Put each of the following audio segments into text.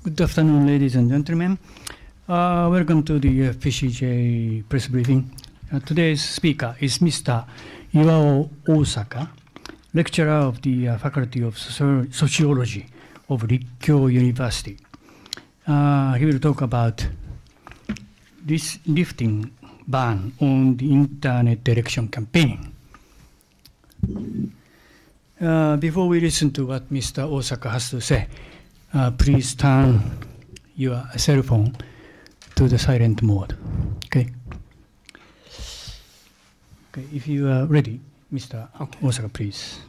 Good afternoon, ladies and gentlemen. Welcome to the FPCJ Press Briefing. Today's speaker is Mr. Iwao Osaka, lecturer of the Faculty of Sociology of Rikkyo University. He will talk about this lifting ban on the internet election campaigning. Before we listen to what Mr. Osaka has to say, please turn your cell phone to the silent mode. Okay. Okay. If you are ready, Mr. Osaka, please.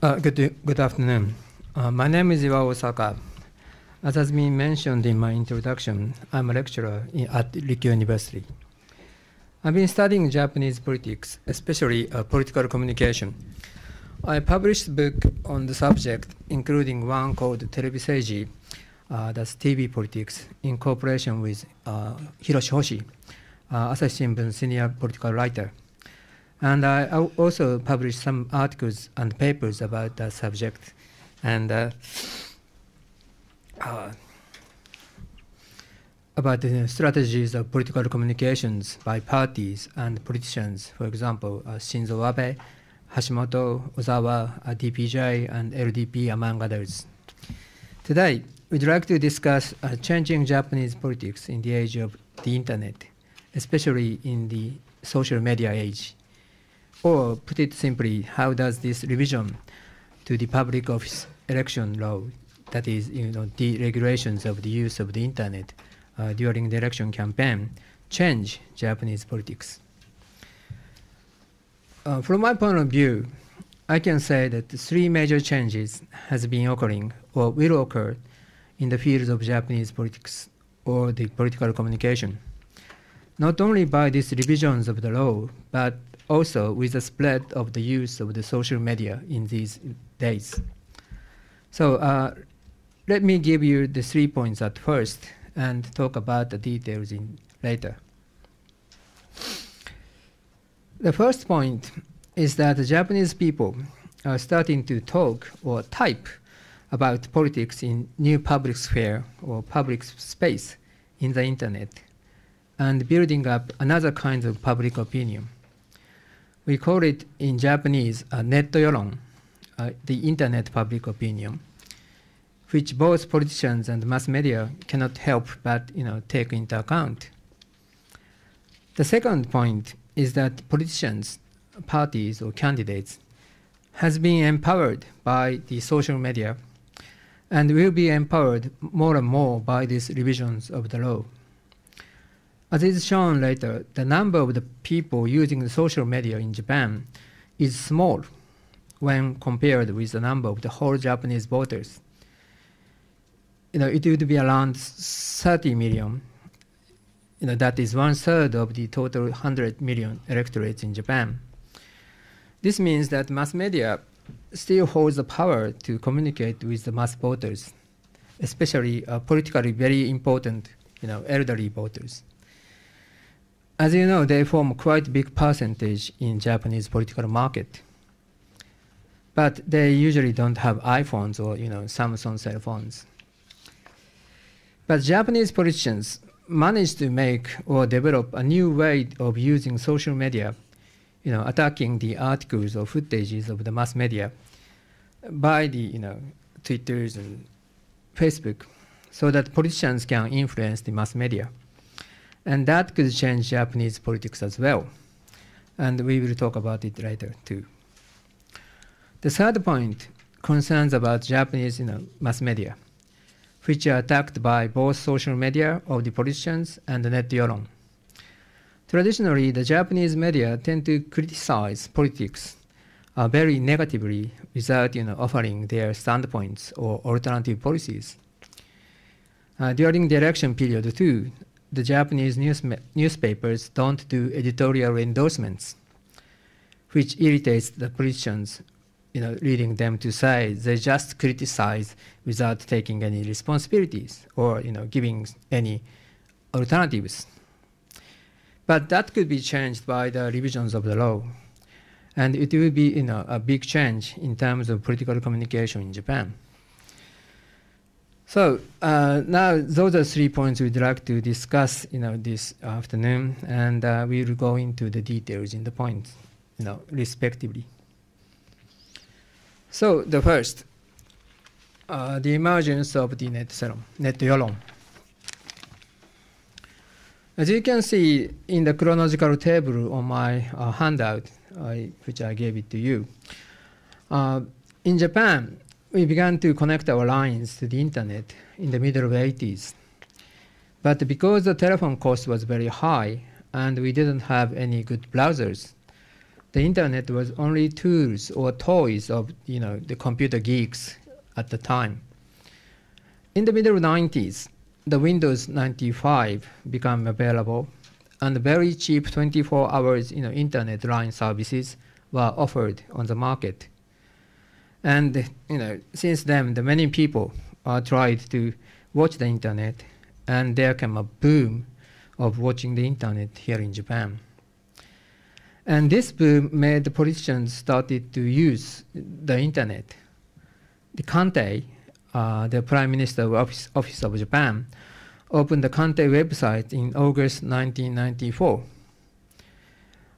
Okay. Good afternoon. My name is Iwao Osaka. As has been mentioned in my introduction, I'm a lecturer at Rikkyo University. I've been studying Japanese politics, especially political communication. I published a book on the subject, including one called Terebiseiji, that's TV politics, in cooperation with Hiroshi Hoshi, Asahi Shimbun senior political writer. And I also published some articles and papers about that subject, and about the strategies of political communications by parties and politicians, for example, Shinzo Abe, Hashimoto, Ozawa, DPJ, and LDP, among others. Today, we'd like to discuss changing Japanese politics in the age of the internet, especially in the social media age. Or, put it simply, how does this revision to the public office election law, that is, the regulations of the use of the internet during the election campaign, change Japanese politics? From my point of view, I can say that three major changes has been occurring or will occur in the fields of Japanese politics or the political communication, not only by these revisions of the law, but also with the spread of the use of the social media in these days. So let me give you the 3 points at first and talk about the details later. The first point is that the Japanese people are starting to talk or type about politics in new public sphere or public space in the internet and building up another kind of public opinion. We call it in Japanese net yoron, the internet public opinion, which both politicians and mass media cannot help but take into account. The second point is that politicians, parties, or candidates has been empowered by the social media and will be empowered more and more by these revisions of the law. As is shown later, the number of the people using the social media in Japan is small when compared with the number of the whole Japanese voters. It would be around 30 million. That is 1/3 of the total 100 million electorates in Japan. This means that mass media still holds the power to communicate with the mass voters, especially politically very important, elderly voters. As you know, they form quite a big percentage in Japanese political market. But they usually don't have iPhones or Samsung cell phones. But Japanese politicians managed to make or develop a new way of using social media, attacking the articles or footages of the mass media by the Twitters and Facebook, so that politicians can influence the mass media. And that could change Japanese politics as well. And we will talk about it later too. The third point concerns about Japanese mass media, which are attacked by both social media of the politicians and the net yoron. Traditionally, the Japanese media tend to criticize politics very negatively without offering their standpoints or alternative policies. During the election period too, the Japanese newspapers don't do editorial endorsements, which irritates the politicians, leading them to say they just criticize without taking any responsibilities or giving any alternatives. But that could be changed by the revisions of the law, and it will be a big change in terms of political communication in Japan. So now those are 3 points we'd like to discuss, this afternoon, and we will go into the details in the points, respectively. So the first, the emergence of the net yolon. As you can see in the chronological table on my handout, which I gave it to you, in Japan, we began to connect our lines to the internet in the middle of the 80s. But because the telephone cost was very high and we didn't have any good browsers, the internet was only tools or toys of the computer geeks at the time. In the middle of the 90s, the Windows 95 became available, and very cheap 24 hours internet line services were offered on the market. And since then, many people tried to watch the internet, and there came a boom of watching the internet here in Japan. And this boom made the politicians started to use the internet. The Kantei, the Prime Minister Office of Japan, opened the Kantei website in August 1994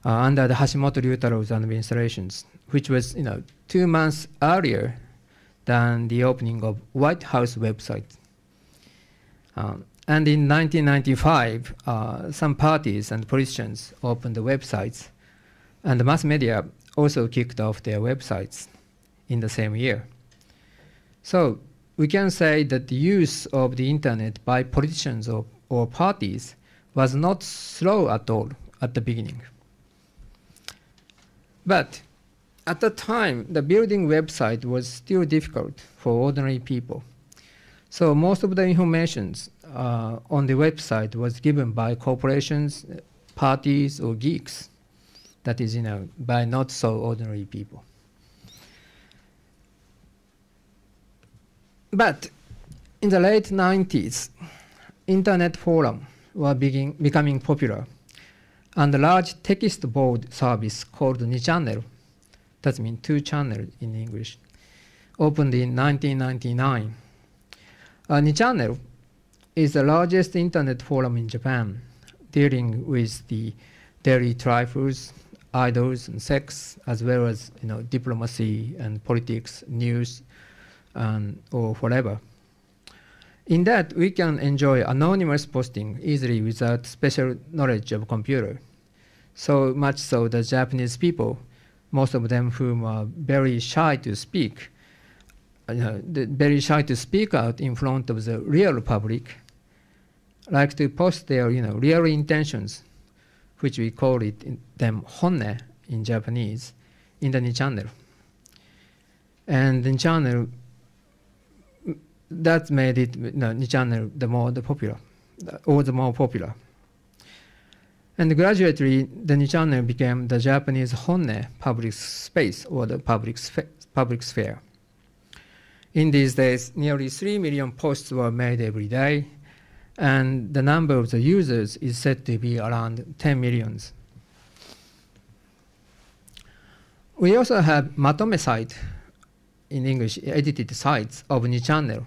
under the Hashimoto Ryutaro's administrations, which was 2 months earlier than the opening of White House website. And in 1995, some parties and politicians opened the websites, and the mass media also kicked off their websites in the same year. So we can say that the use of the internet by politicians or parties was not slow at all at the beginning. But at the time, the building website was still difficult for ordinary people. So most of the information on the website was given by corporations, parties, or geeks. That is, by not so ordinary people. But in the late 90s, internet forums were becoming popular, and a large text board service called Nichannel, that means 2 channel in English, opened in 1999. Nichannel is the largest internet forum in Japan, dealing with the daily trifles, idols, and sex, as well as diplomacy and politics, news, or whatever. In that, we can enjoy anonymous posting easily without special knowledge of computer. So much so that Japanese people, most of them whom are very shy to speak, very shy to speak out in front of the real public, like to post their real intentions, which we call them honne in Japanese, in the Nichannel. And the Nichannel, that made it Nichannel the more popular. And gradually, the Nichannel became the Japanese honne public space, or the public sphere. In these days, nearly 3 million posts were made every day, and the number of the users is said to be around 10 millions. We also have matome site, in English, edited sites of Nichannel,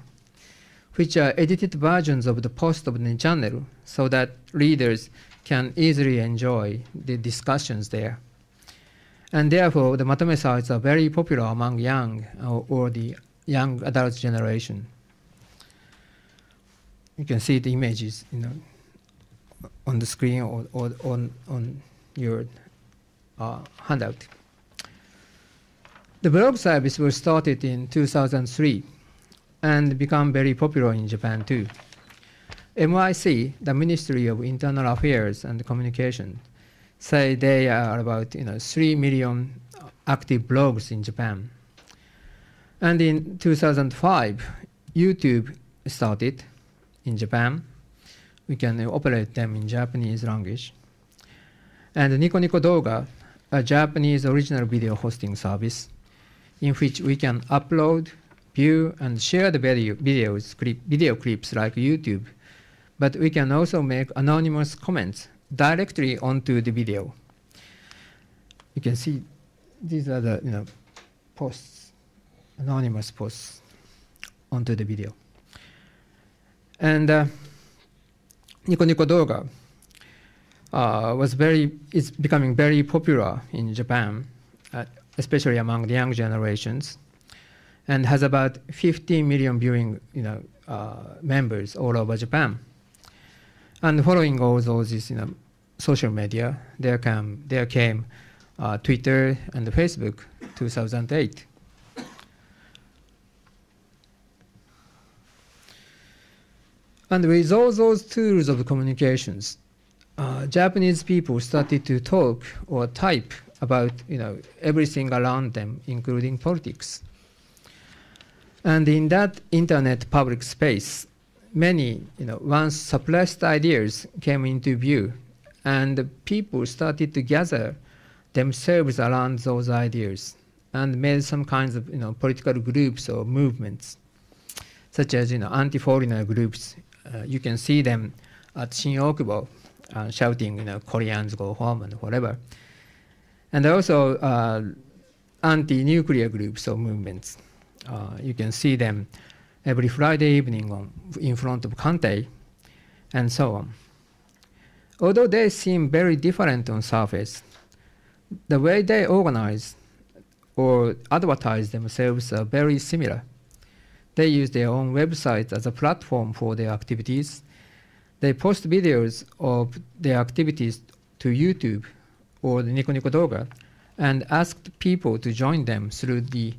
which are edited versions of the post of Nichannel, so that readers can easily enjoy the discussions there. And therefore, the matome sites are very popular among young or the young adult generation. You can see the images on the screen or on your handout. The blog service was started in 2003 and became very popular in Japan too. MIC, the Ministry of Internal Affairs and Communication, say they are about 3 million active blogs in Japan. And in 2005, YouTube started in Japan. We can operate them in Japanese language. And Nico Nico Doga, a Japanese original video hosting service, in which we can upload, view, and share the video clips like YouTube. But we can also make anonymous comments directly onto the video. You can see these are the posts, anonymous posts onto the video. And Nico Nico Doga is becoming very popular in Japan, especially among the young generations, and has about 15 million viewing members all over Japan. And following all those social media, there came Twitter and Facebook 2008. And with all those tools of communications, Japanese people started to talk or type about everything around them, including politics. And in that internet public space, many once suppressed ideas came into view, and people started to gather themselves around those ideas and made some kinds of political groups or movements, such as anti-foreigner groups. You can see them at Shin-Okubo shouting, Koreans go home and whatever. And also anti-nuclear groups or movements. You can see them every Friday evening in front of Kantei, and so on. Although they seem very different on surface, the way they organize or advertise themselves are very similar. They use their own websites as a platform for their activities. They post videos of their activities to YouTube or the Nico Nico Doga and asked people to join them through the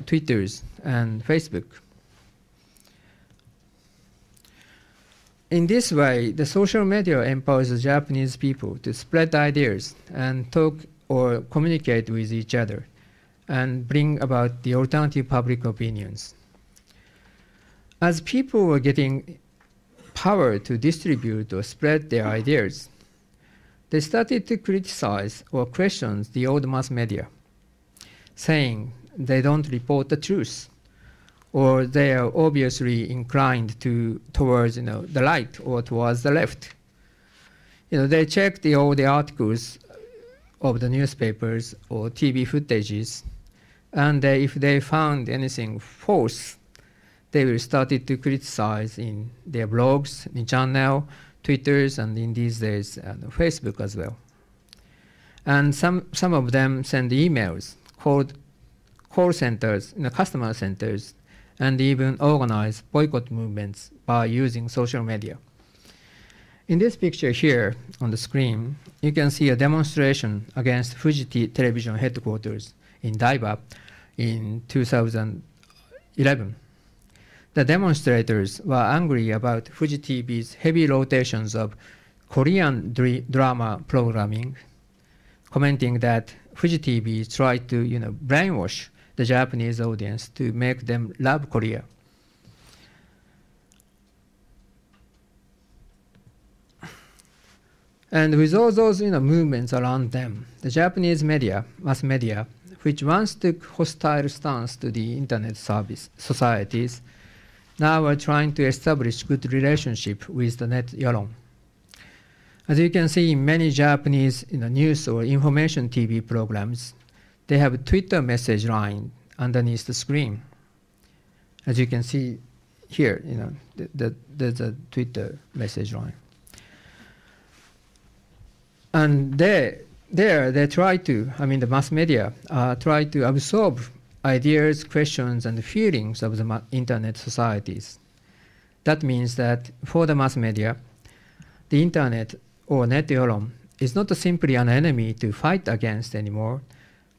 Twitters and Facebook. In this way, the social media empowers the Japanese people to spread ideas and talk or communicate with each other and bring about the alternative public opinions. As people were getting power to distribute or spread their ideas, they started to criticize or question the old mass media, saying they don't report the truth, or they are obviously inclined towards the right or towards the left. They checked all the articles of the newspapers or TV footages, and if they found anything false, they will started to criticize in their blogs, in channel, Twitters, and in these days Facebook as well. And some of them send emails, called call centers, customer centers, and even organize boycott movements by using social media. In this picture here on the screen, you can see a demonstration against Fuji Television headquarters in Daiba in 2011. The demonstrators were angry about Fuji TV's heavy rotations of Korean drama programming, commenting that Fuji TV tried to brainwash the Japanese audience to make them love Korea. And with all those movements around them, the Japanese media, mass media, which once took hostile stance to the internet societies, now are trying to establish good relationship with the net yaron. As you can see in many Japanese news or information TV programs, they have a Twitter message line underneath the screen. As you can see here, there's a Twitter message line. And they try to, the mass media try to absorb ideas, questions, and feelings of the internet societies. That means that for the mass media, the internet or net yaron is not simply an enemy to fight against anymore,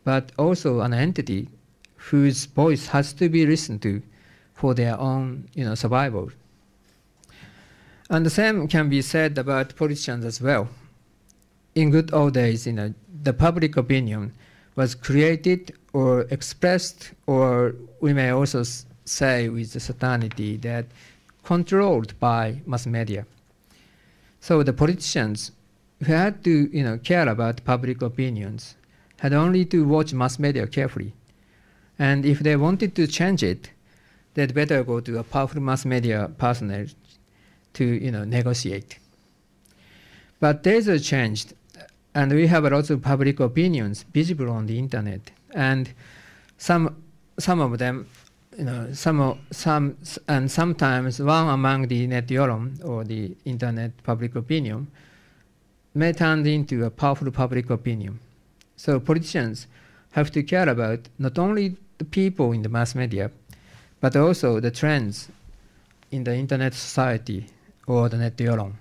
but also an entity whose voice has to be listened to for their own survival. And the same can be said about politicians as well. In good old days, the public opinion was created or expressed, or we may also say with the certainty that controlled by mass media. So the politicians who had to care about public opinions had only to watch mass media carefully. And if they wanted to change it, they'd better go to a powerful mass media personnel to negotiate. But days have changed, and we have a lot of public opinions visible on the internet, and some of them sometimes one among the net yoron, or the internet public opinion, may turn into a powerful public opinion. So politicians have to care about not only the people in the mass media, but also the trends in the internet society or the net yoron.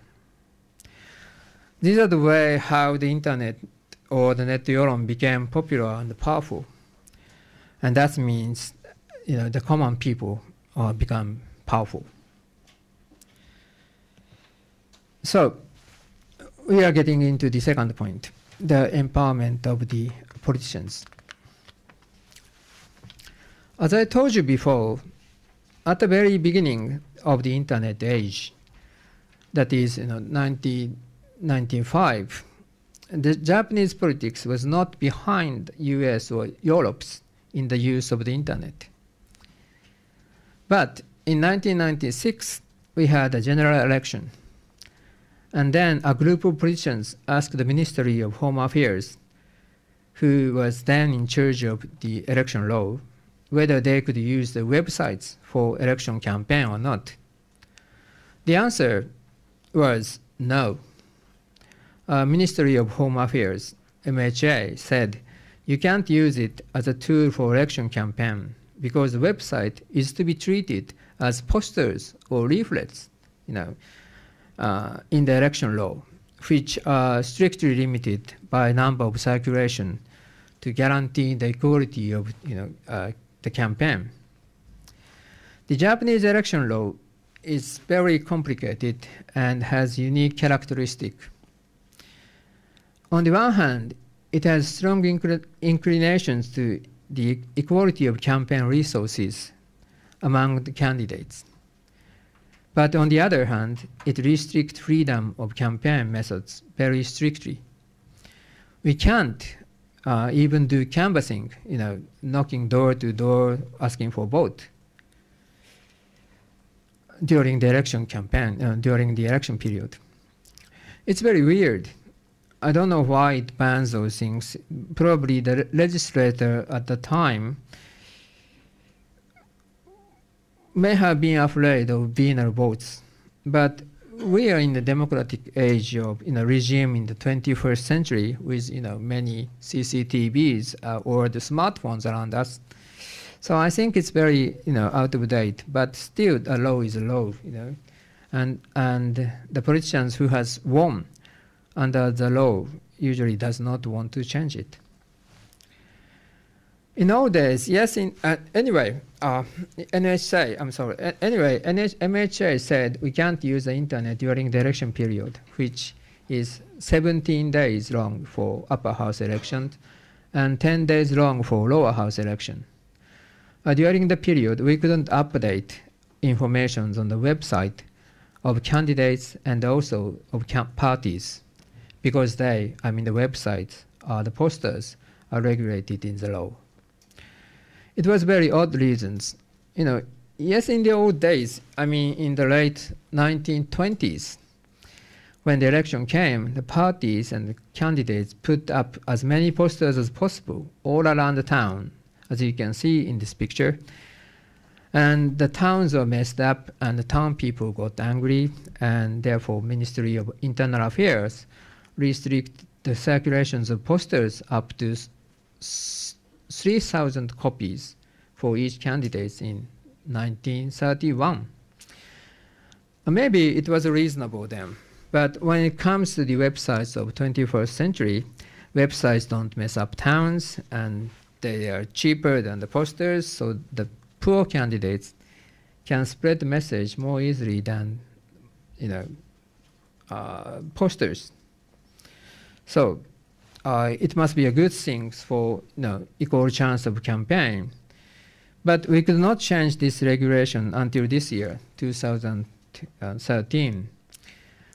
These are the way how the internet or the net yoron became popular and powerful. And that means the common people become powerful. So we are getting into the second point, the empowerment of the politicians. As I told you before, at the very beginning of the internet age, that is 1995, the Japanese politics was not behind US or Europe's in the use of the internet. But in 1996, we had a general election. And then a group of politicians asked the Ministry of Home Affairs, who was then in charge of the election law, whether they could use the websites for election campaign or not. The answer was no. Ministry of Home Affairs, MHA, said you can't use it as a tool for election campaign because the website is to be treated as posters or leaflets, in the election law, which are strictly limited by number of circulation to guarantee the equality of the campaign. The Japanese election law is very complicated and has unique characteristics. On the one hand, it has strong inclinations to the equality of campaign resources among the candidates. But on the other hand, it restricts freedom of campaign methods very strictly. We can't even do canvassing, knocking door to door, asking for vote during the election campaign, during the election period. It's very weird. I don't know why it bans those things. Probably the legislator at the time may have been afraid of venal votes. But we are in the democratic age of regime in the 21st century with many CCTVs or the smartphones around us. So I think it's very out of date. But still, a law is a law. And the politicians who has won under the law usually does not want to change it. In old days, yes. MHA said we can't use the internet during the election period, which is 17 days long for upper house elections and 10 days long for lower house election. During the period, we couldn't update information on the website of candidates and also of parties, because the websites, the posters, are regulated in the law. It was very odd reasons. Yes, in the old days, in the late 1920s, when the election came, the parties and the candidates put up as many posters as possible all around the town, as you can see in this picture. And the towns were messed up, and the town people got angry, and therefore Ministry of Internal Affairs restrict the circulations of posters up to 3,000 copies for each candidate in 1931. Maybe it was reasonable then, but when it comes to the websites of 21st century, websites don't mess up towns, and they are cheaper than the posters, so the poor candidates can spread the message more easily than posters. So it must be a good thing for equal chance of campaign. But we could not change this regulation until this year, 2013.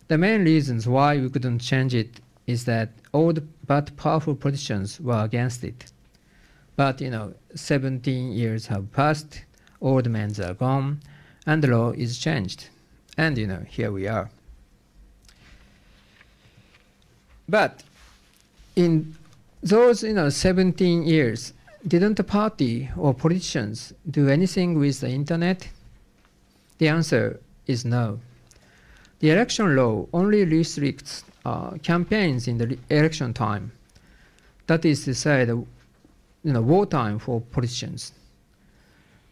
The main reasons why we couldn't change it is that old but powerful politicians were against it. But 17 years have passed, old men are gone, and the law is changed. And here we are. But in those 17 years, didn't the party or politicians do anything with the internet? The answer is no. The election law only restricts campaigns in the election time. That is to say, the wartime for politicians.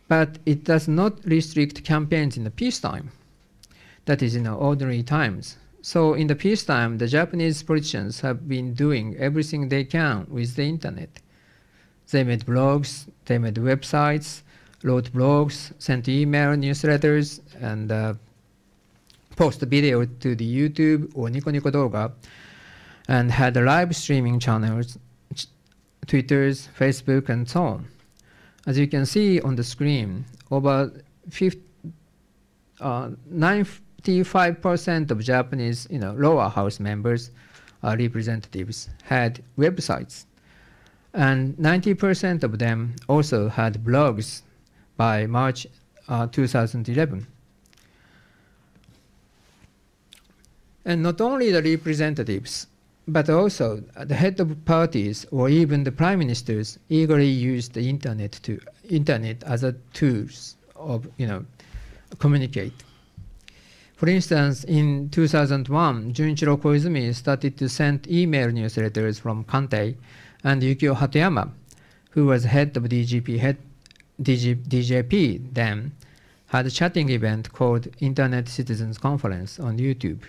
But it does not restrict campaigns in the peacetime. That is, ordinary times. So in the peacetime, the Japanese politicians have been doing everything they can with the internet. They made blogs, they made websites, wrote blogs, sent email newsletters, and post video to the YouTube or Nico Nico Doga, and had live streaming channels, Twitters, Facebook, and so on. As you can see on the screen, over 95% of Japanese lower house members, representatives, had websites. And 90% of them also had blogs by March 2011. And not only the representatives, but also the head of parties or even the prime ministers eagerly used the internet as a tools of communicate. For instance, in 2001, Junichiro Koizumi started to send email newsletters from Kantei, and Yukio Hatoyama, who was head of DJP then, had a chatting event called Internet Citizens Conference on YouTube.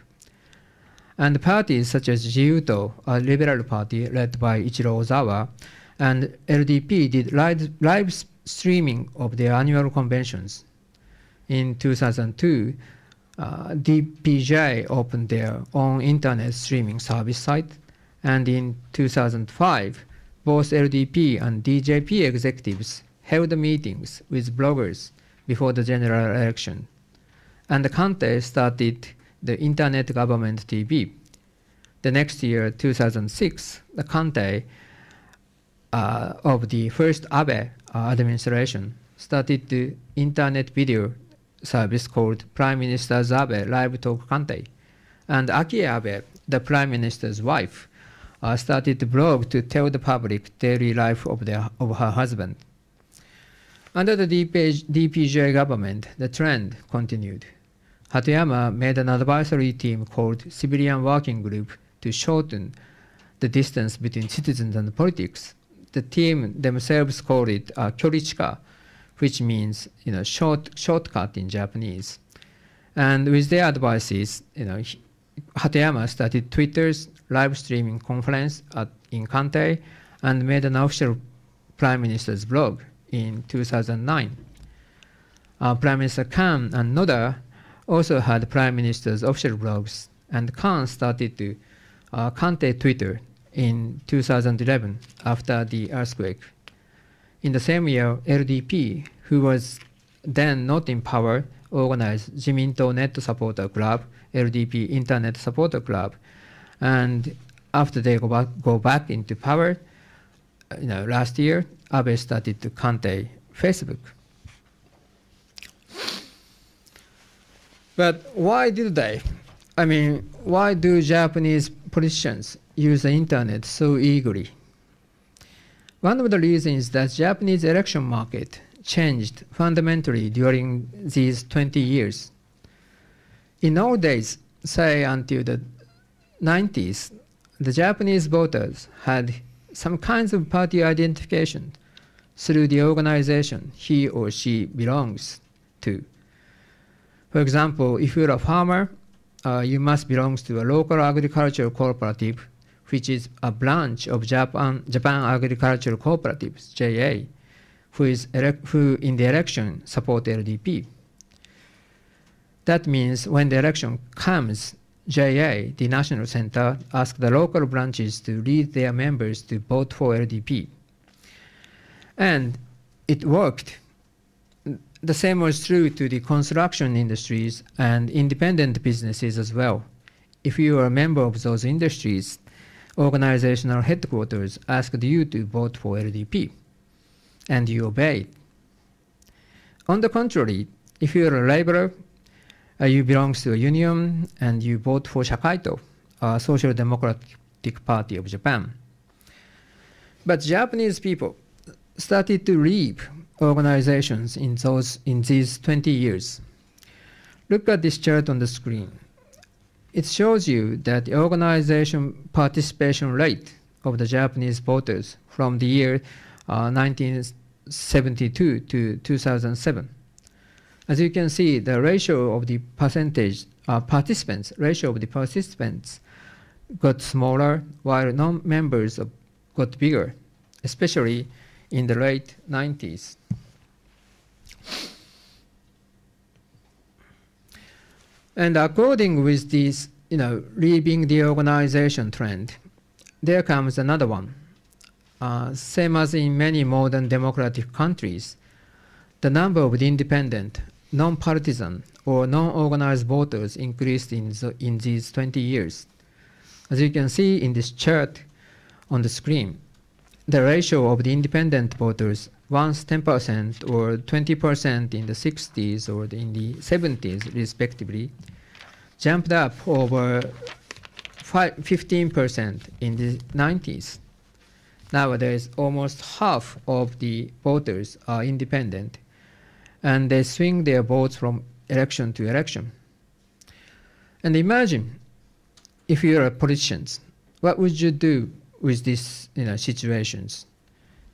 And parties such as Jiuto, a liberal party led by Ichiro Ozawa, and LDP did live streaming of their annual conventions. In 2002, DPJ opened their own internet streaming service site, and in 2005, both LDP and DJP executives held meetings with bloggers before the general election. And the Kantei started the Internet Government TV. The next year, 2006, the Kantei of the first Abe administration started the internet video service called Prime Minister's Abe Live Talk Kantei. And Akie Abe, the Prime Minister's wife, started the blog to tell the public daily life of her husband. Under the DPJ government, the trend continued. Hatoyama made an advisory team called Civilian Working Group to shorten the distance between citizens and politics. The team themselves called it kyorichika, which means shortcut in Japanese. And with their advices, Hatoyama started Twitter's live streaming conference in Kantei and made an official Prime Minister's blog in 2009. Prime Minister Kan and Noda also had Prime Minister's official blogs, and Kan started to Kantei Twitter in 2011 after the earthquake. In the same year, LDP, who was then not in power, organized Jiminto Net Supporter Club, LDP Internet Supporter Club, and after they go back into power, last year, Abe started to Kantei Facebook. But why did they? Why do Japanese politicians use the internet so eagerly? One of the reasons is that Japanese election market changed fundamentally during these 20 years. In old days, say until the 90s, the Japanese voters had some kinds of party identification through the organization he or she belongs to. For example, if you're a farmer, you must belong to a local agricultural cooperative, which is a branch of Japan Agricultural Cooperatives, JA, who in the election support LDP. That means when the election comes, JA, the national center, asks the local branches to lead their members to vote for LDP. And it worked. The same was true to the construction industries and independent businesses as well. If you are a member of those industries, organizational headquarters asked you to vote for LDP, and you obeyed. On the contrary, if you are a laborer, you belong to a union, and you vote for Shakaito, a Social Democratic Party of Japan. But Japanese people started to leave organizations in these 20 years. Look at this chart on the screen. It shows you that the organization participation rate of the Japanese voters from the year 1972 to 2007. As you can see, the ratio of the participants got smaller, while non-members got bigger, especially in the late 90s. And according with this, leaving the organization trend, there comes another one. Same as in many modern democratic countries, the number of the independent, non-partisan, or non-organized voters increased in these 20 years. As you can see in this chart on the screen, the ratio of the independent voters, once 10% or 20% in the 60s or in the 70s respectively, jumped up over 15% in the 90s. Nowadays, almost half of the voters are independent, and they swing their votes from election to election. And imagine, if you are politicians, what would you do with these situations?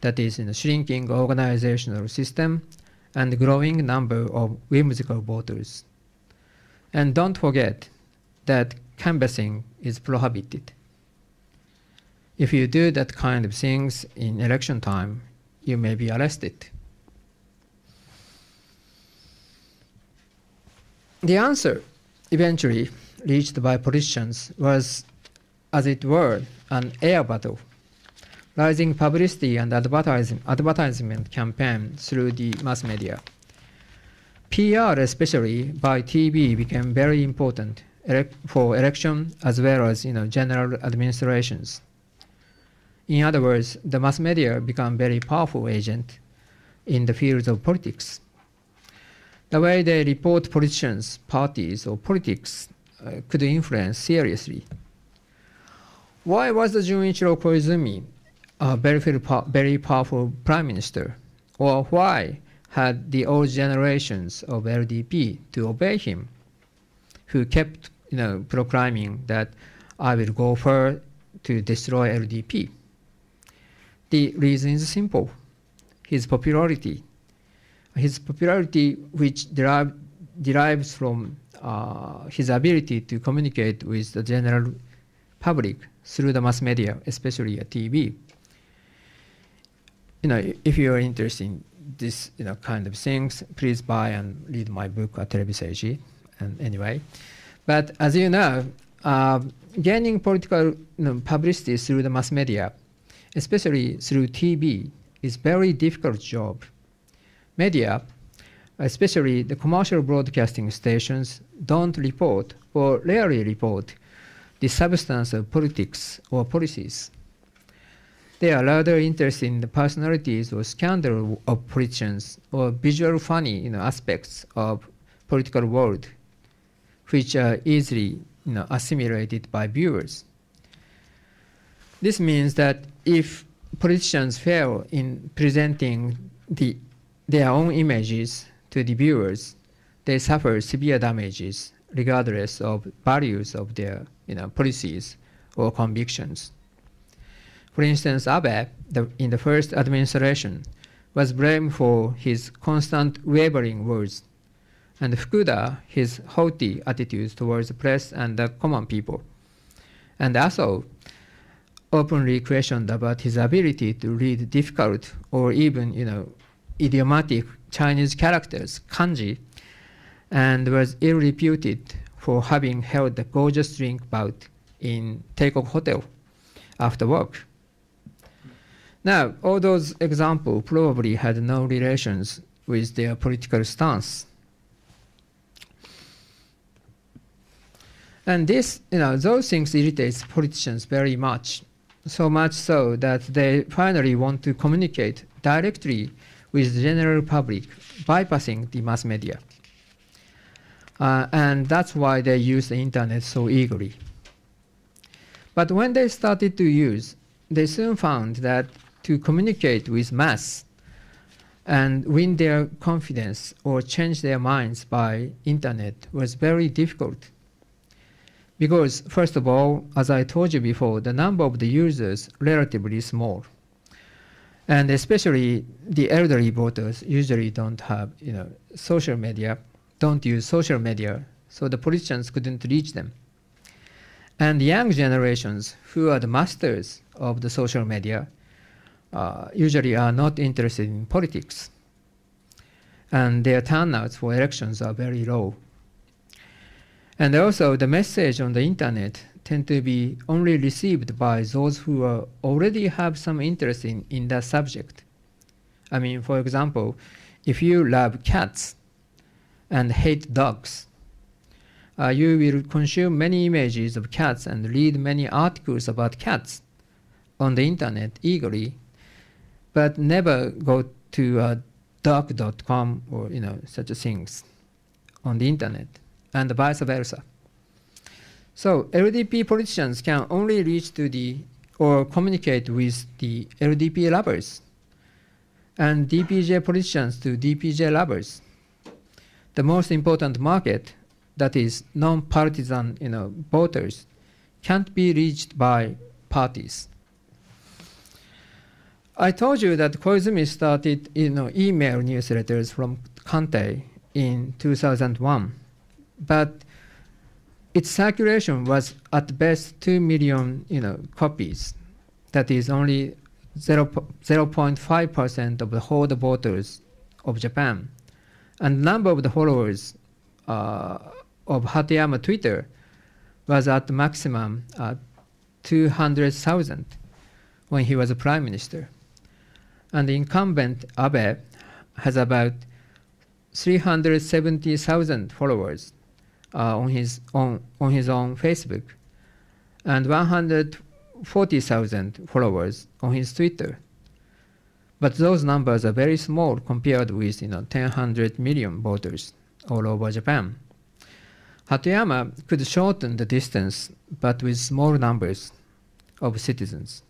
That is, shrinking organizational system and growing number of whimsical voters. And don't forget that canvassing is prohibited. If you do that kind of things in election time, you may be arrested. The answer eventually reached by politicians was, as it were, an air battle. Rising publicity and advertisement campaign through the mass media. PR, especially by TV, became very important for election as well as general administrations. In other words, the mass media become very powerful agent in the field of politics. The way they report politicians, parties, or politics could influence seriously. Why was the Junichiro Koizumi a very powerful prime minister? Or why had the old generations of LDP to obey him, who kept proclaiming that I will go far to destroy LDP? The reason is simple. His popularity which derives from his ability to communicate with the general public through the mass media, especially TV. If you are interested in this kind of things, please buy and read my book at FPCJ. And anyway, but as you know, gaining political publicity through the mass media, especially through TV, is very difficult job. Media, especially the commercial broadcasting stations, don't report or rarely report the substance of politics or policies. They are rather interested in the personalities or scandal of politicians or visual funny aspects of political world, which are easily assimilated by viewers. This means that if politicians fail in presenting their own images to the viewers, they suffer severe damages regardless of values of their policies or convictions. For instance, Abe, in the first administration, was blamed for his constant wavering words, and Fukuda, his haughty attitudes towards the press and the common people. And Aso openly questioned about his ability to read difficult or even idiomatic Chinese characters, kanji, and was ill-reputed for having held a gorgeous drink bout in Teikok Hotel after work. Now, all those examples probably had no relations with their political stance. And this, those things irritates politicians very much, so much so that they finally want to communicate directly with the general public, bypassing the mass media. And that's why they use the internet so eagerly. But when they started to use, they soon found that to communicate with mass, and win their confidence or change their minds by internet was very difficult. Because, first of all, as I told you before, the number of the users relatively small. And especially the elderly voters usually don't have, social media, don't use social media, so the politicians couldn't reach them. And young generations who are the masters of the social media usually are not interested in politics. And their turnouts for elections are very low. And also the message on the internet tend to be only received by those who already have some interest in that subject. I mean, for example, if you love cats and hate dogs, you will consume many images of cats and read many articles about cats on the internet eagerly, but never go to dog.com or such things on the internet, and vice versa. So LDP politicians can only reach to or communicate with the LDP lovers, and DPJ politicians to DPJ lovers. The most important market, that is non-partisan voters, can't be reached by parties. I told you that Koizumi started email newsletters from Kantei in 2001, but its circulation was at best 2 million copies. That is only 0.5% of the whole voters of Japan. And the number of the followers of Hatayama Twitter was at maximum 200,000 when he was a prime minister. And the incumbent Abe has about 370,000 followers on his own Facebook, and 140,000 followers on his Twitter. But those numbers are very small compared with 100 million voters all over Japan. Hatayama could shorten the distance, but with small numbers of citizens.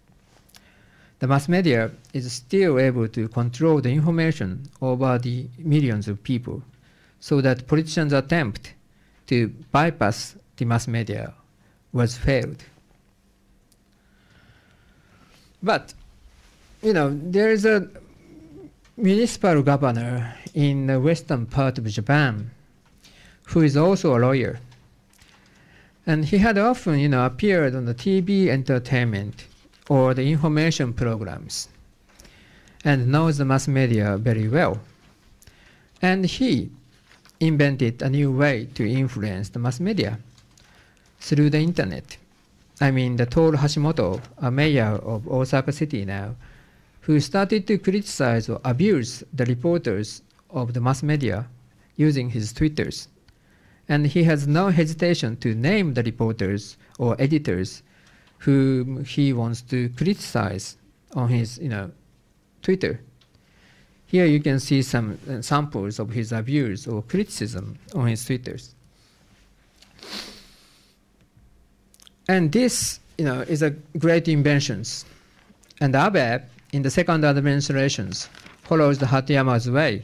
The mass media is still able to control the information over the millions of people, so that politicians' attempt to bypass the mass media was failed. But, there is a municipal governor in the western part of Japan who is also a lawyer. And he had often, appeared on the TV entertainment or the information programs and knows the mass media very well. And he invented a new way to influence the mass media through the internet. I mean, the Toru Hashimoto, a mayor of Osaka City now, who started to criticize or abuse the reporters of the mass media using his Twitters. And he has no hesitation to name the reporters or editors whom he wants to criticize on his, Twitter. Here you can see some samples of his abuse or criticism on his Twitters. And this, is a great invention. And Abe, in the second administrations, follows the Hatayama's way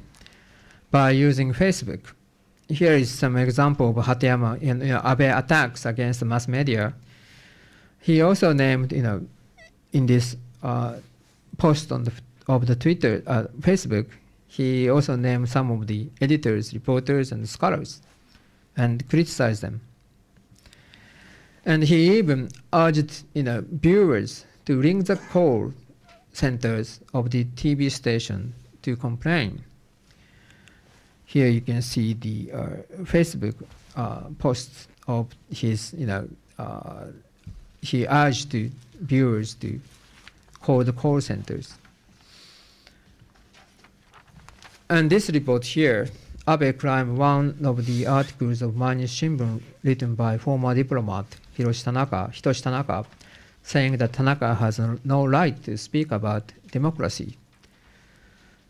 by using Facebook. Here is some example of Hatayama Abe attacks against the mass media. He also named, in this post of the Twitter, Facebook, he also named some of the editors, reporters, and scholars, and criticized them. And he even urged, viewers to ring the call centers of the TV station to complain. Here you can see the Facebook posts of his, he urged the viewers to call the call centers. And this report here, Abe claimed one of the articles of Mainichi Shimbun written by former diplomat Hitoshi Tanaka, saying that Tanaka has no right to speak about democracy.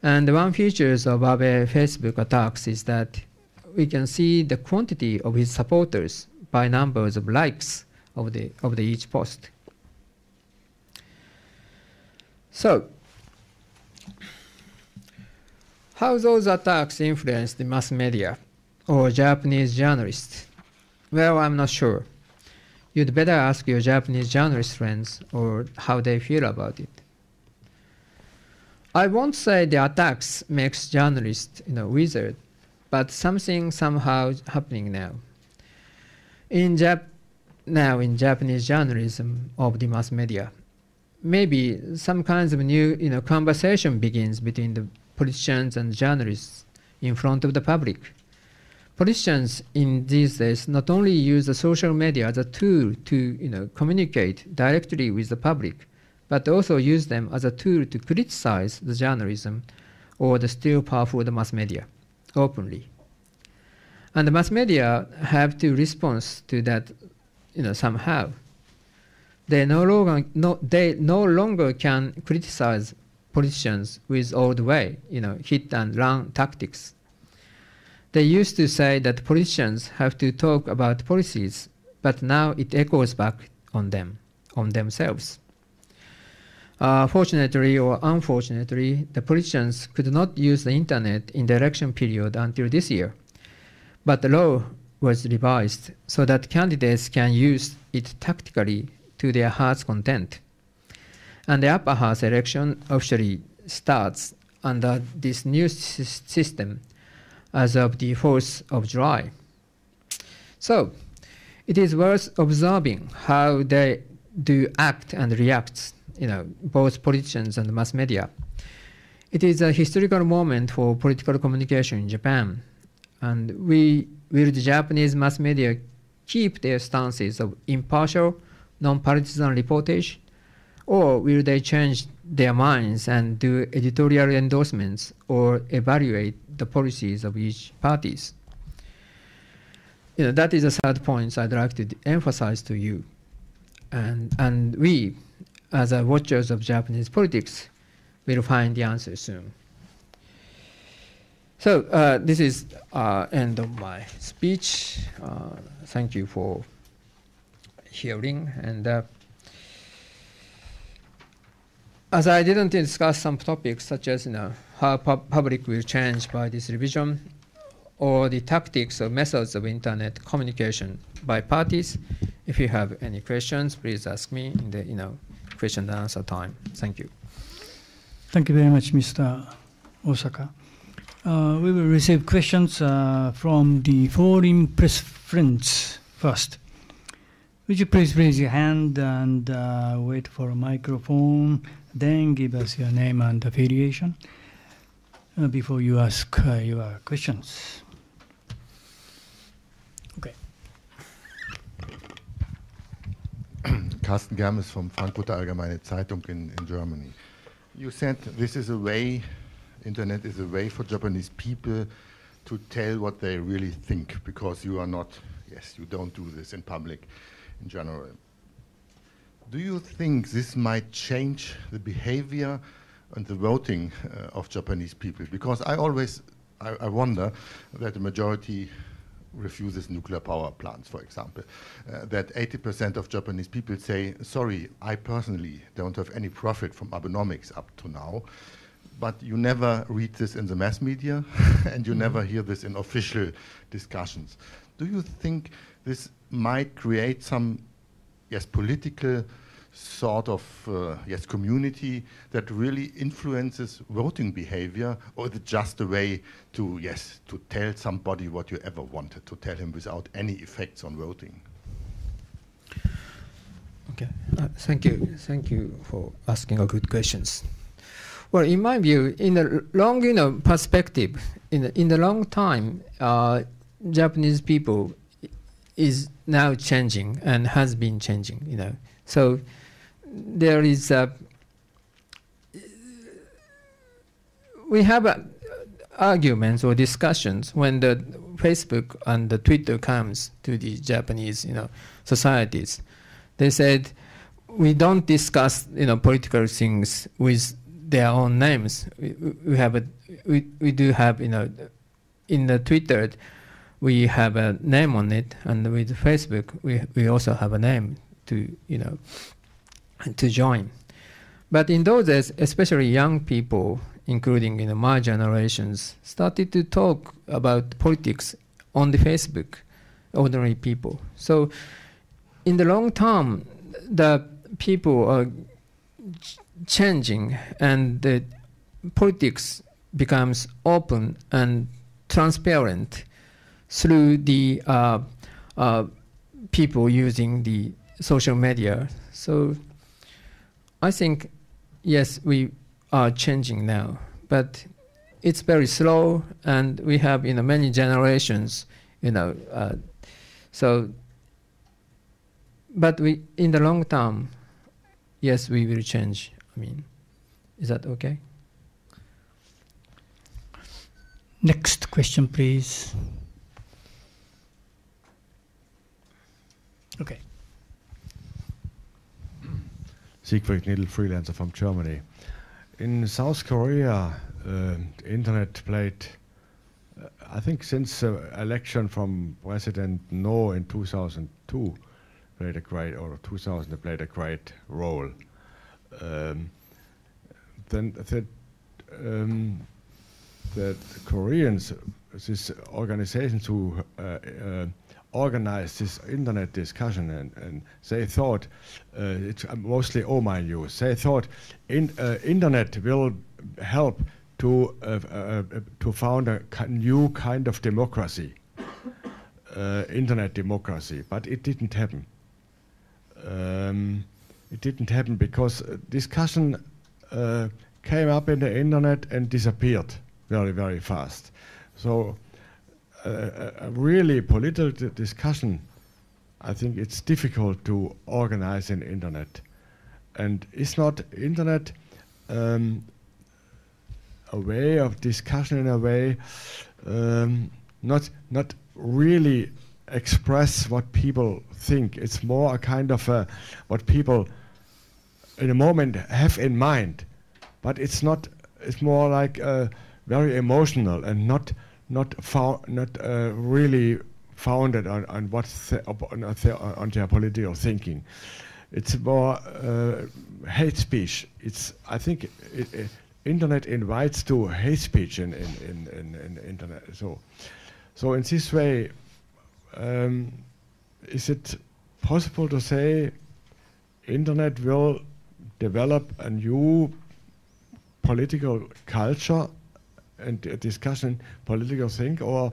And one feature of Abe Facebook attacks is that we can see the quantity of his supporters by numbers of likes of each post. how those attacks influenced the mass media or Japanese journalists? Well, I'm not sure. You'd better ask your Japanese journalist friends or how they feel about it. I won't say the attacks makes journalists, wizard, but something somehow happening now. In Japanese journalism of the mass media, maybe some kinds of new, conversation begins between the politicians and journalists in front of the public. Politicians in these days not only use the social media as a tool to, communicate directly with the public, but also use them as a tool to criticize the journalism or the still powerful mass media openly. And the mass media have to respond to that, somehow. They no longer can criticize politicians with old way, hit and run tactics. They used to say that politicians have to talk about policies, but now it echoes back on them, on themselves. Fortunately or unfortunately, the politicians could not use the internet in the election period until this year, but the law was revised so that candidates can use it tactically to their heart's content. And the upper house election officially starts under this new system as of the 4th of July. So it is worth observing how they do act and react, both politicians and mass media. It is a historical moment for political communication in Japan. And will the Japanese mass media keep their stances of impartial, non-partisan reportage, or will they change their minds and do editorial endorsements or evaluate the policies of each parties? That is the third point I'd like to emphasize to you. And we, as watchers of Japanese politics, will find the answer soon. So this is end of my speech. Thank you for hearing. And as I didn't discuss some topics such as how public will change by this revision, or the tactics or methods of internet communication by parties, if you have any questions, please ask me in the question and answer time. Thank you. Thank you very much, Mr. Osaka. We will receive questions from the foreign press friends first. Would you please raise your hand and wait for a microphone, then give us your name and affiliation before you ask your questions. Okay. Carsten Germes from Frankfurter Allgemeine Zeitung in Germany. You said this is a way, internet is a way for Japanese people to tell what they really think, because you are not, you don't do this in public in general. Do you think this might change the behavior and the voting of Japanese people? Because I wonder that the majority refuses nuclear power plants, for example. That 80% of Japanese people say, sorry, I personally don't have any profit from Abenomics up to now. But you never read this in the mass media, and you never hear this in official discussions. Do you think this might create some, political sort of, community that really influences voting behavior, or is it just a way to, to tell somebody what you ever wanted to tell him without any effects on voting? Okay, thank you. Thank you for asking a good questions. Well, in my view, in the long, perspective, in the long time, Japanese people is now changing and has been changing, So there is we have arguments or discussions when the Facebook and the Twitter comes to the Japanese, societies. They said we don't discuss, political things with their own names. We do have, in the Twitter, we have a name on it, and with Facebook, we also have a name to, to join. But in those days, especially young people, including my generations, started to talk about politics on the Facebook, ordinary people. So in the long term, the people are changing, and the politics becomes open and transparent through the people using the social media. So I think, yes, we are changing now, but it's very slow, and we have many generations, so. But we, in the long term, yes, we will change. I mean, is that okay? Next question, please. Okay. Siegfried Nidl, freelancer from Germany. In South Korea, internet played, I think since the election from President No in 2002, played a great, or 2000 played a great role. Then the Koreans, these organizations who organized this internet discussion, and they thought, it's mostly Oman news, they thought internet will help to found a new kind of democracy, internet democracy, but it didn't happen. It didn't happen because discussion came up in the internet and disappeared very, very fast. So a really political discussion, I think it's difficult to organize in internet. And is not internet a way of discussion in a way not really express what people think? It's more a kind of what people in a moment have in mind, but it's not. It's more like very emotional and not really founded on on their political thinking. It's more hate speech. I think internet invites to hate speech in internet. So in this way, is it possible to say internet will develop a new political culture and discussion political thing, or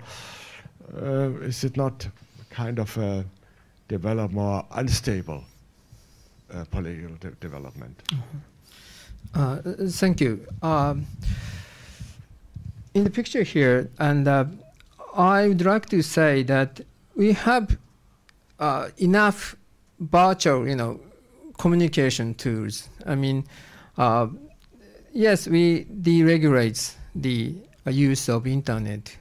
is it not kind of develop more unstable political development? Thank you. In the picture here, and I would like to say that we have enough virtual, communication tools. I mean, yes, we deregulate the use of internet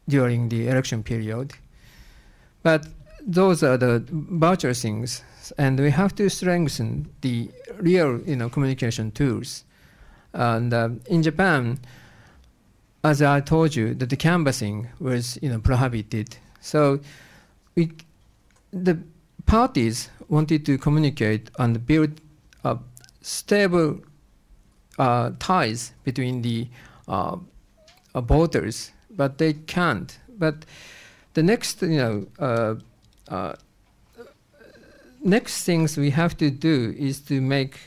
during the election period, but those are the virtual things, and we have to strengthen the real, communication tools. And in Japan, as I told you, that the canvassing was, prohibited. So the parties wanted to communicate and build stable ties between the voters, but they can't. But the next, next things we have to do is to make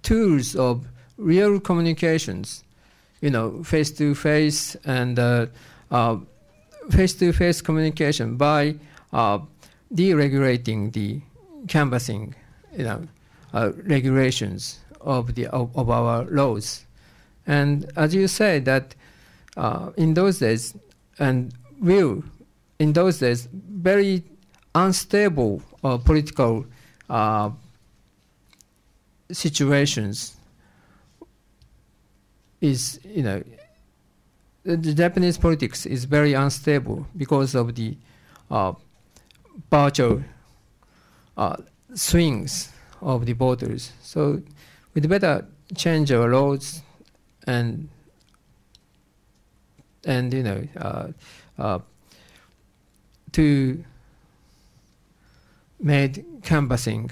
tools of real communications, face-to-face and face-to-face communication by deregulating the canvassing, regulations of our laws. And as you say that in those days, and in those days, very unstable political situations is, the Japanese politics is very unstable because of the virtual swings of the voters. So we'd better change our laws and to make canvassing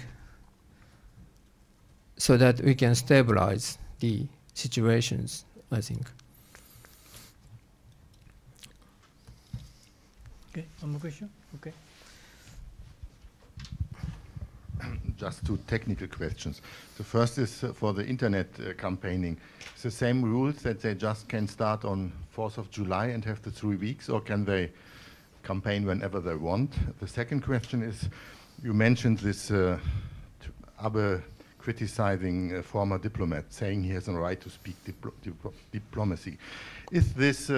so that we can stabilize the situations, I think. Okay, one more question? Okay. Just two technical questions. The first is for the internet campaigning. It's the same rules that they just can start on 4th of July and have the 3 weeks, or can they campaign whenever they want? The second question is, you mentioned this Abe criticizing a former diplomat, saying he has a right to speak diplomacy. Is this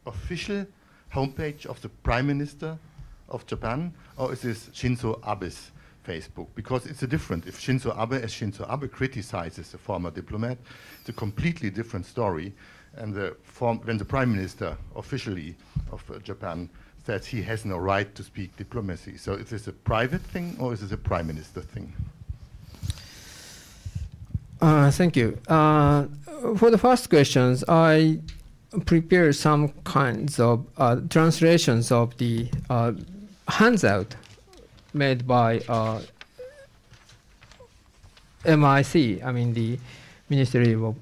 official homepage of the Prime Minister of Japan, or is this Shinzo Abe's Facebook? Because it's a different. If Shinzo Abe criticizes a former diplomat, it's a completely different story. And when the Prime Minister officially of Japan says he has no right to speak diplomacy. So is this a private thing or is this a Prime Minister thing? Thank you. For the first questions, I prepared some kinds of translations of the handout made by MIC, I mean the Ministry of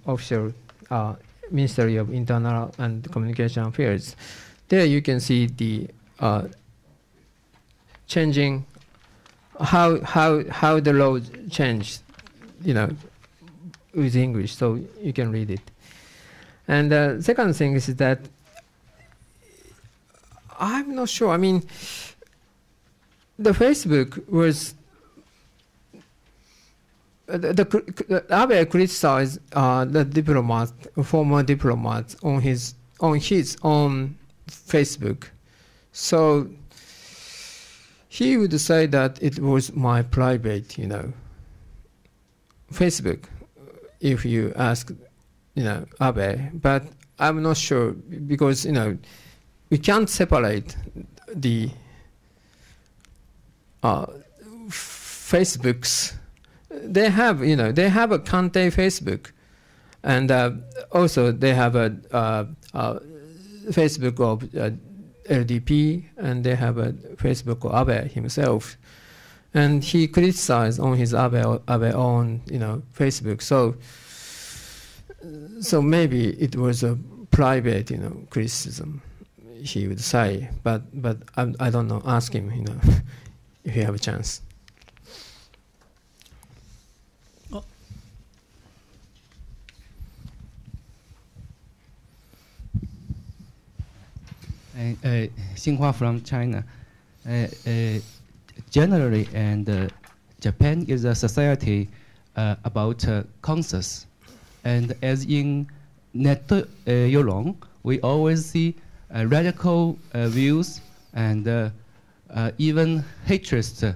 Internal and Communication Affairs. There you can see the changing how the law changed, with English, so you can read it. And the second thing is that I'm not sure. I mean, the Facebook was Abe criticized the former diplomats on his own Facebook. So he would say that it was my private, Facebook, if you ask, Abe. But I'm not sure because, we can't separate the Facebooks. They have a Kante Facebook, and also they have a Facebook of LDP, and they have a Facebook of Abe himself, and he criticized on his Abe own Facebook. So maybe it was a private criticism, he would say, but I don't know. Ask him, if you have a chance. Xinhua from China. Generally, and Japan is a society about consensus, and as in Net Yolong, we always see radical views and even hatred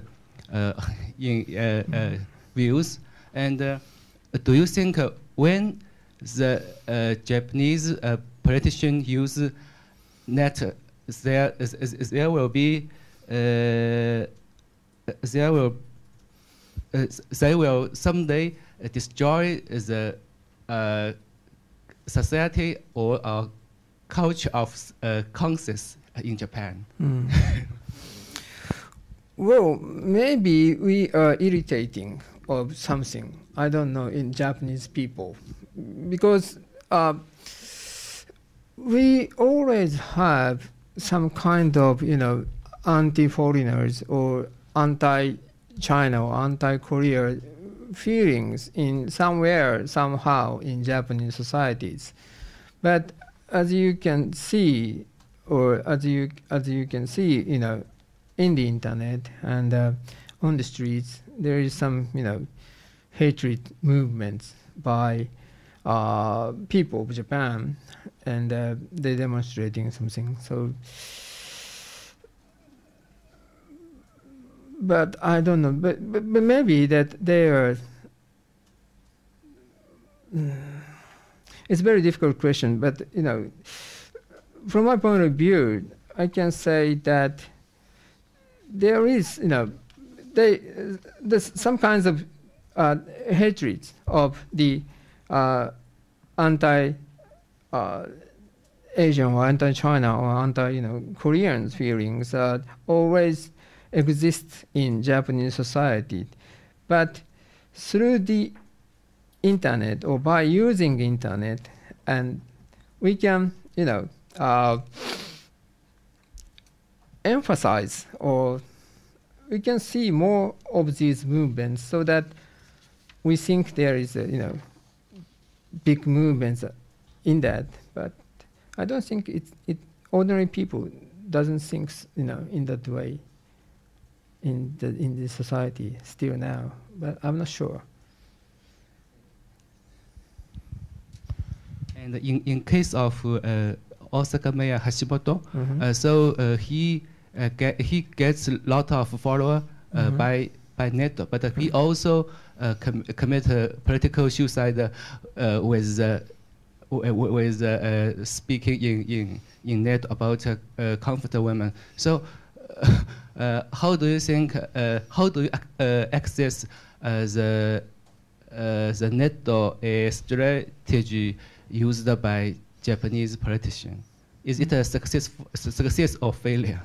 in views. And do you think when the Japanese politicians use net, there will be they will someday destroy the society or culture of consensus in Japan? Well, maybe we are irritating of something, I don't know, in Japanese people, because we always have some kind of, anti-foreigners or anti-China or anti-Korea feelings in somewhere, somehow in Japanese societies. But as you can see, or as you can see, in the internet and on the streets, there is some, hatred movements by people of Japan, and they're demonstrating something. So, but I don't know. But maybe that they are. It's a very difficult question. But from my point of view, I can say that there is, there's some kinds of hatred of the anti-Asian or anti-China or anti-Korean feelings always exist in Japanese society. But through the internet or by using internet, and we can, emphasize, or we can see more of these movements, so that we think there is a, big movements in that. But I don't think ordinary people doesn't think, in that way in the society still now. But I'm not sure. And in case of Osaka Mayor Hashimoto, so he gets a lot of followers by net, but he also commit political suicide with speaking in net about comfort women. So how do you think? How do you access the net strategy used by Japanese politicians? Is it a success or failure?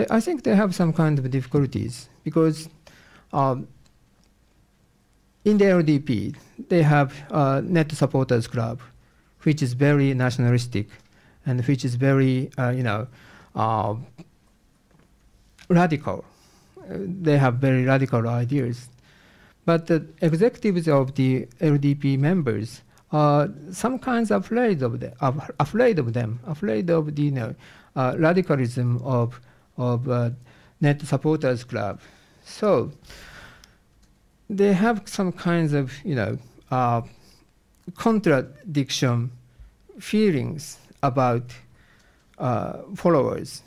I think they have some kind of difficulties, because in the LDP, they have a net supporters club, which is very nationalistic and which is very, radical. They have very radical ideas. But the executives of the LDP members are some kinds afraid of them, afraid of the radicalism of net supporters club. So they have some kinds of contradiction feelings about followers.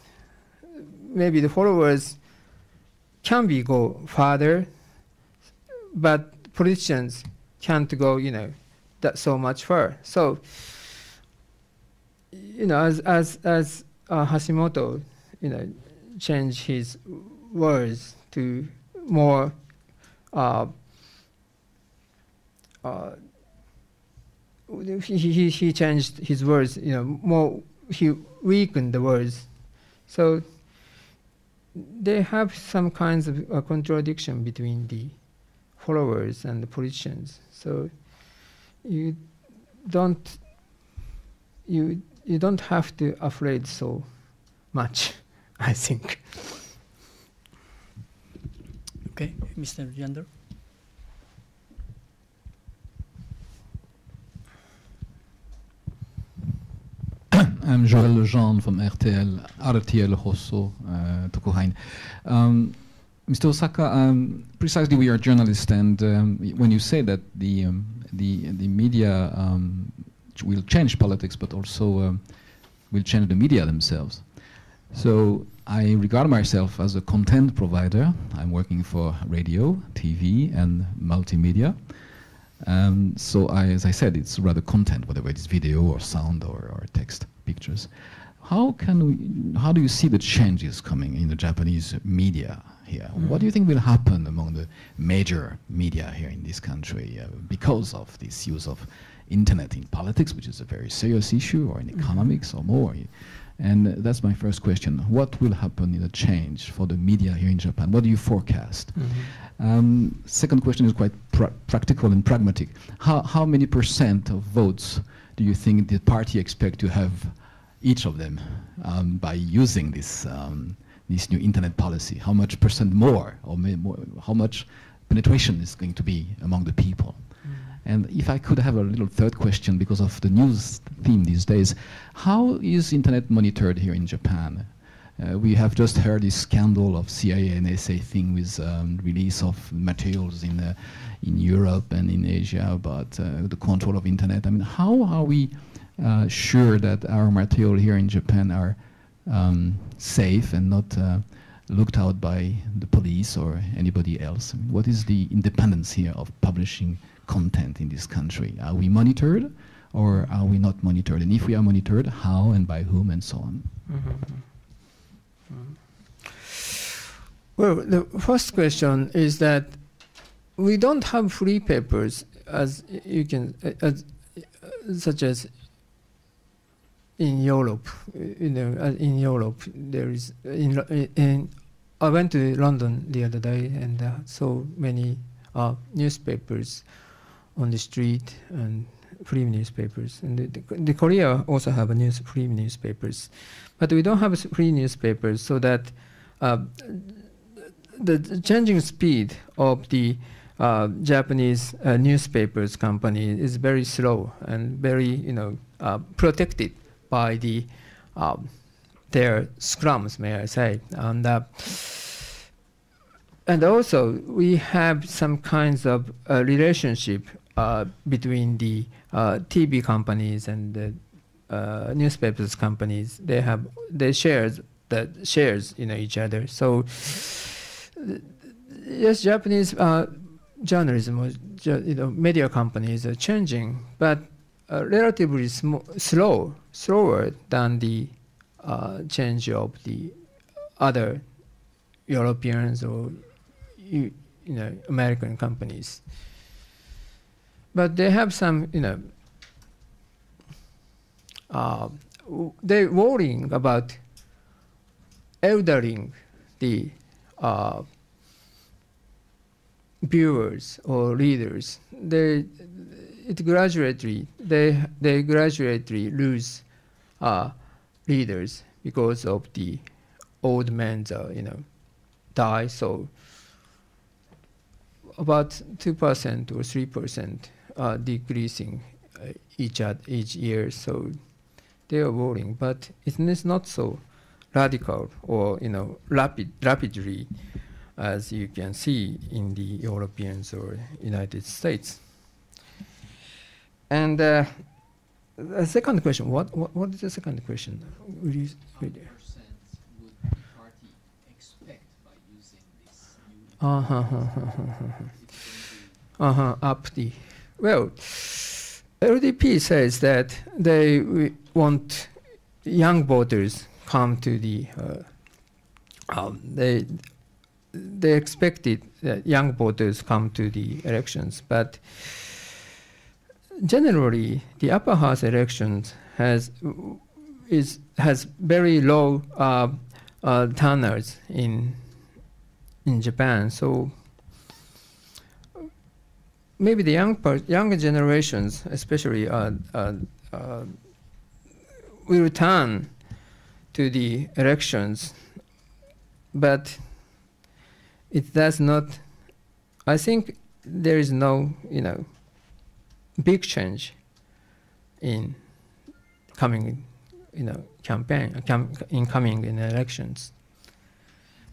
Maybe the followers can go further, but politicians can't go that so much far. So as Hashimoto changed his words to more he changed his words, more, he weakened the words. So they have some kinds of contradiction between the followers and the politicians. So you don't have to afraid so much, I think. Okay, Mr. Jander. I'm Joël Legendre from RTL Hosso, Tokuhain. Mr. Osaka, precisely we are journalists, and when you say that the media will change politics, but also will change the media themselves. So I regard myself as a content provider. I'm working for radio, TV, and multimedia. So as I said, it's rather content, whether it's video or sound or text, pictures. How do you see the changes coming in the Japanese media here? What do you think will happen among the major media here in this country because of this use of internet in politics, which is a very serious issue, or in economics or more? And that's my first question. What will happen in the change for the media here in Japan? What do you forecast? Second question is quite practical and pragmatic. How many % of votes do you think the party expect to have, each of them, by using this new internet policy? How much % more, or more, how much penetration is going to be among the people? And if I could have a little third question, because of the news theme these days, how is internet monitored here in Japan? We have just heard this scandal of CIA and NSA thing with release of materials in Europe and in Asia about the control of internet. I mean, how are we sure that our material here in Japan are safe and not looked out by the police or anybody else? I mean, what is the independence here of publishing content in this country? Are we monitored or are we not monitored? And if we are monitored, how and by whom and so on? Well, the first question is that we don't have free papers as you can, such as in Europe. In Europe, there is in I went to London the other day and saw many newspapers on the street and free newspapers. And the Korea also have free newspapers, but we don't have free newspapers, so that the changing speed of the Japanese newspapers company is very slow and very, protected by their scrums, may I say. And also, we have some kinds of relationship between the TV companies and the newspapers companies. They share each other. So yes, Japanese journalism or media companies are changing, but relatively slower than the change of the other Europeans or American companies. But they have some, they're worrying about eldering the viewers or readers. They gradually lose readers because of the old men, die. So about 2% or 3% decreasing each year. So they are worrying, but it's not so radical or rapidly as you can see in the Europeans or United States. And the second question, what is the second question? What percent would the party expect by using this new Well, LDP says that they want young voters come to the they expected that young voters come to the elections, but generally the upper house elections has very low turnouts in Japan. So maybe the younger generations, especially, will return to the elections, but it does not. I think there is no, big change in coming, coming in elections.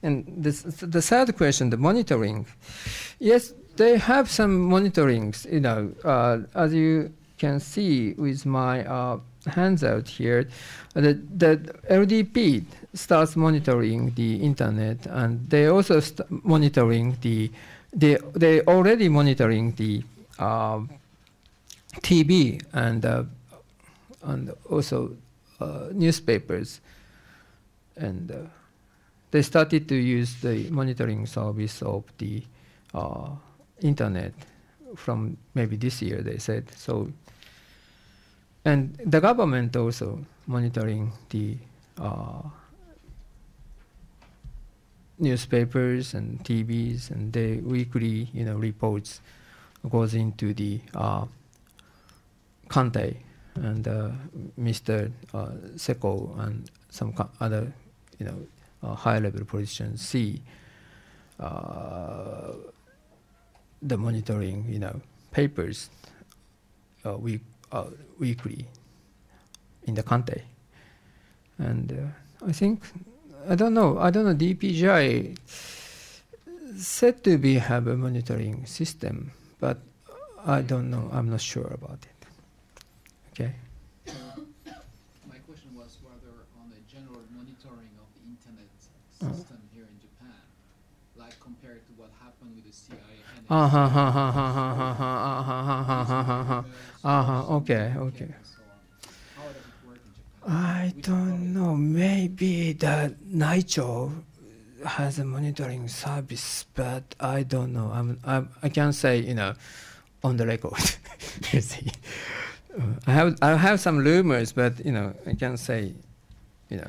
And the third question, the monitoring. Yes, they have some monitorings, as you can see with my hands out here, the LDP starts monitoring the internet, and they also monitoring they already monitoring the TV and also newspapers, and they started to use the monitoring service of the internet from maybe this year, they said. So, and the government also monitoring the newspapers and TVs, and the weekly reports goes into the Kantei, and Mr. Seko and some other high-level politicians see the monitoring papers weekly in the Kantei. And I think, I don't know, DPJ said to be have a monitoring system, but I don't know, I'm not sure about it. Okay. My question was rather on the general monitoring of the internet system here in Japan, like compared to what happened with the CIA. Okay. How does it work in Japan? I don't know. Maybe the Naicho has a monitoring service, but I don't know. I can't say on the record. You see, I have some rumors, but I can't say in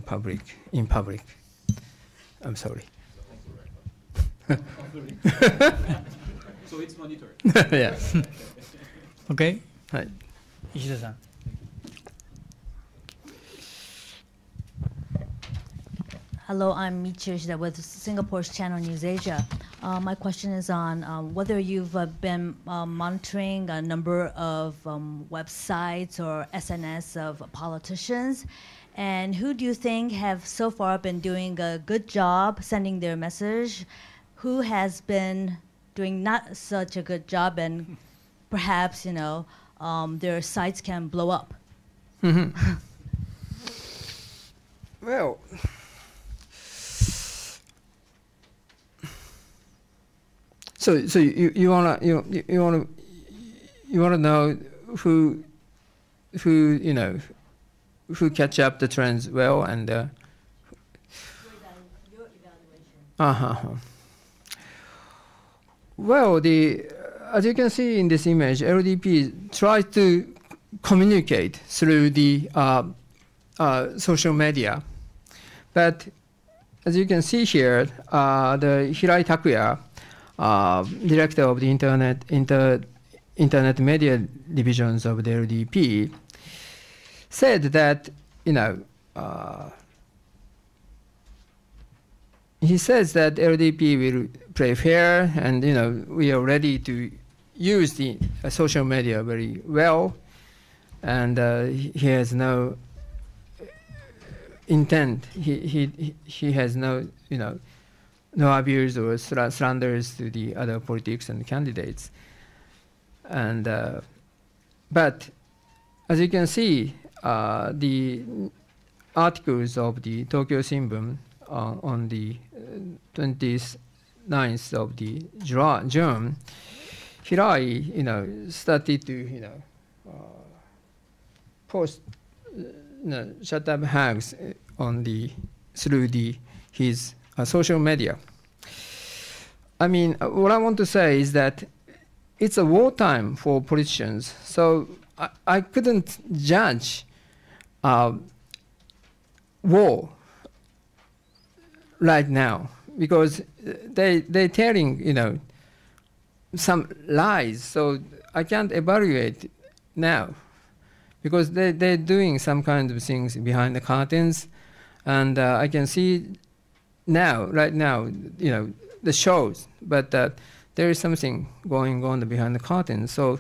public. I'm sorry. So it's monitored. Yes. Okay. はい。石田さん。Hello, I'm Michi Yoshida with Singapore's Channel News Asia. My question is on whether you've been monitoring a number of websites or SNS of politicians, and who do you think have so far been doing a good job sending their message? Who has been doing not such a good job, and perhaps, you know, their sites can blow up? Well, so you wanna know who you know who catch up the trends well and Your evaluation. Well, as you can see in this image, LDP tries to communicate through the social media, but as you can see here, the Hirai Takuya, director of the internet media divisions of the LDP, said that, you know, he says that LDP will play fair, and, you know, we are ready to use the social media very well, and he has no intent. He has no, you know, no abuse or slanders to the other politics and candidates. And but as you can see, the articles of the Tokyo Shimbun on the 29th of the June, Hirai, you know, started to, you know, post, you know, shut up hags on the through his social media. I mean, what I want to say is that it's a wartime for politicians, so I couldn't judge war right now because they're telling, you know, some lies, so I can't evaluate now because they're doing some kind of things behind the curtains, and I can see now, right now, you know, the shows, but there is something going on behind the curtain. So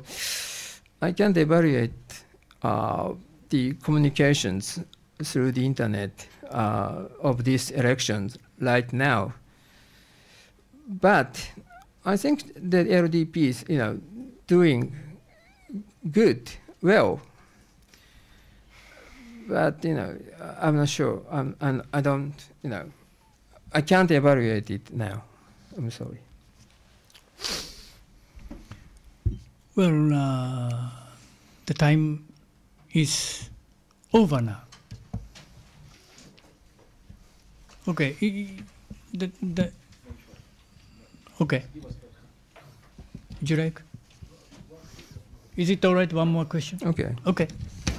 I can't evaluate the communications through the internet of these elections right now. But I think that LDP is, you know, doing good, well. But, you know, I'm not sure. I don't, you know, I can't evaluate it now. I'm sorry. Well, the time is over now. Okay. Okay. Would you like? Is it all right? One more question? Okay. Okay.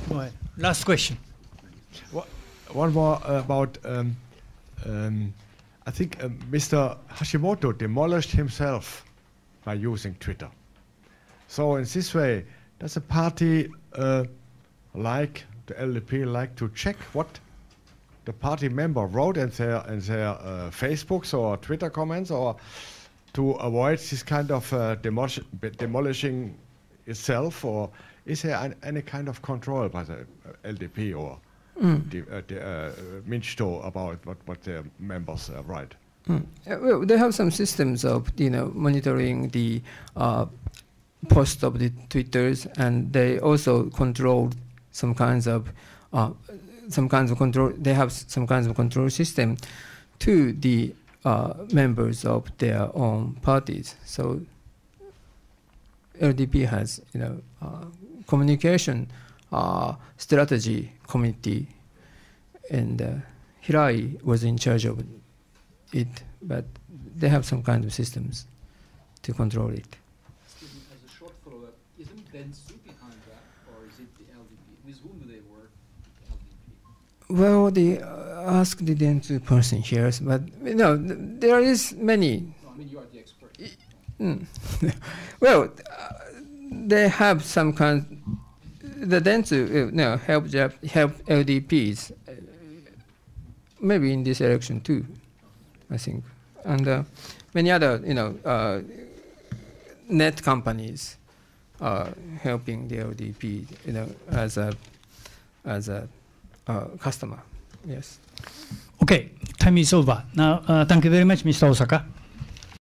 Go ahead. Last question. One more about, I think Mr. Hashimoto demolished himself by using Twitter. So in this way, does the party like the LDP like to check what the party member wrote in their Facebooks or Twitter comments, or to avoid this kind of demolishing itself, or is there any kind of control by the LDP or Minchito about what their members write? Well, they have some systems of, you know, monitoring the posts of the Twitters, and they also control some kinds of control. They have some kinds of control system to the members of their own parties. So LDP has, you know, communication strategy committee, and Hirai was in charge of it, but they have some kind of systems to control it. Excuse me, as a short follow-up, isn't Dentsu behind that, or is it the LDP? With whom do they work, LDP? Well, they ask the Dentsu person here, but no, there is many. No, I mean, you are the expert. Well, they have some kind. The Dentsu help LDPs. Maybe in this election too, I think, and many other net companies are helping the LDP as a customer. Yes. Okay, time is over. Now, thank you very much, Mr. Osaka.